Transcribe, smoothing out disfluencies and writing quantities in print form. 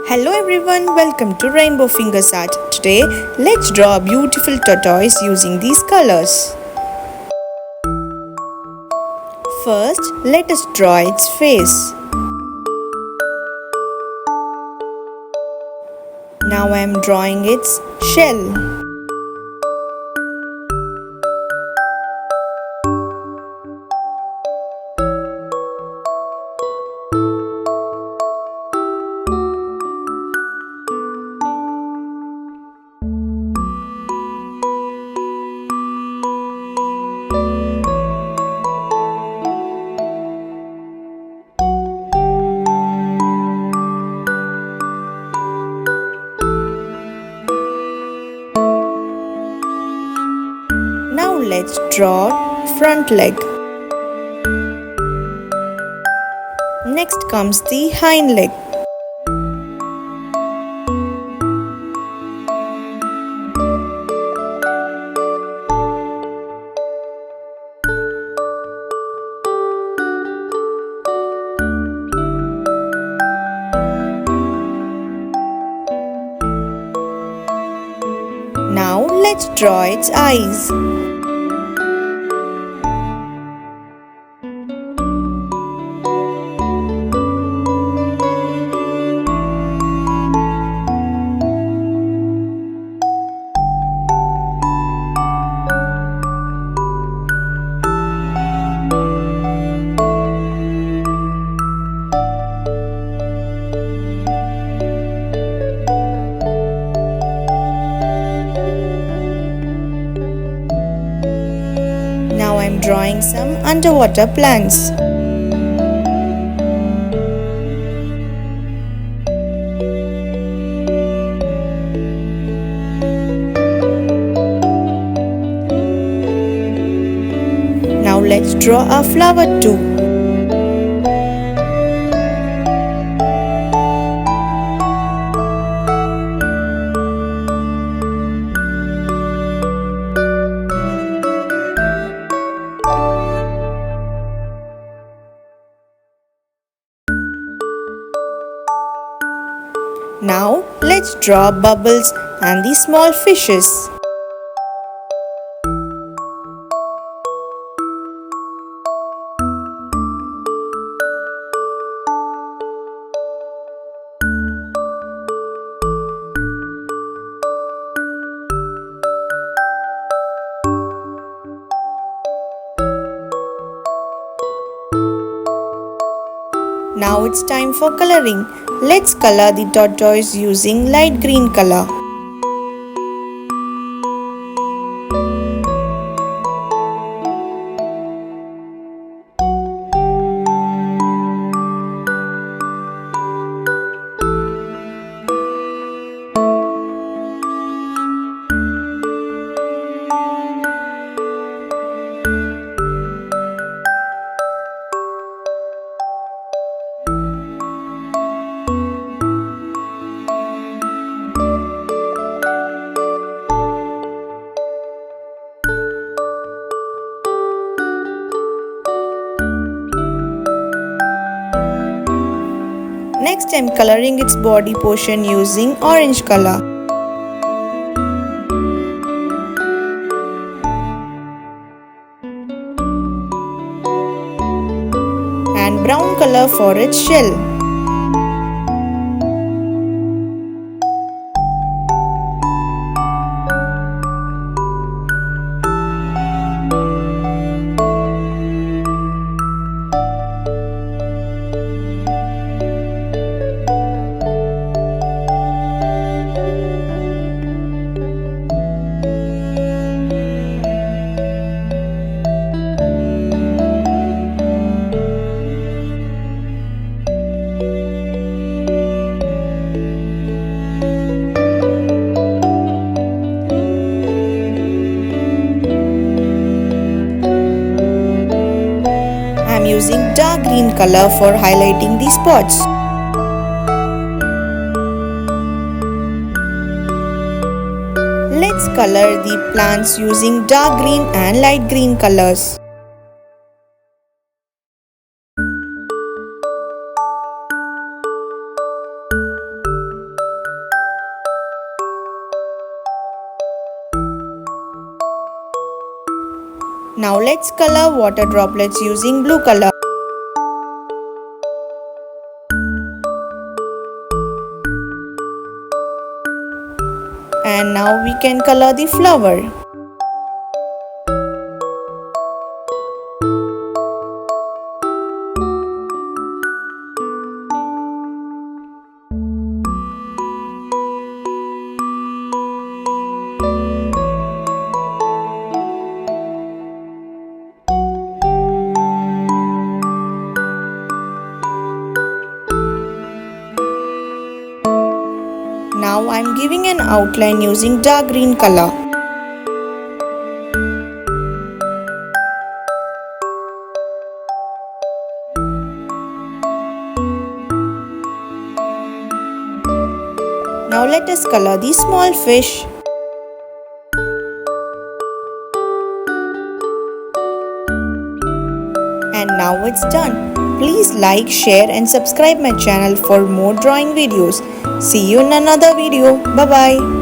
Hello everyone, welcome to Rainbow Fingers Art. Today, let's draw a beautiful tortoise using these colors. First, let us draw its face. Now I am drawing its shell. Now let's draw front leg. Next comes the hind leg. Now let's draw its eyes. Now I am drawing some underwater plants. Now let's draw a flower too. Now let's draw bubbles and the small fishes. Now it's time for coloring. Let's color the tortoise using light green color. Next, I'm coloring its body portion using orange color. And brown color for its shell. I'm using dark green color for highlighting the spots. Let's color the plants using dark green and light green colors. Now let's color water droplets using blue color. And now we can color the flower. Now I am giving an outline using dark green color. Now let us color the small fish. And now it's done. Please like, share and subscribe my channel for more drawing videos. See you in another video. Bye bye.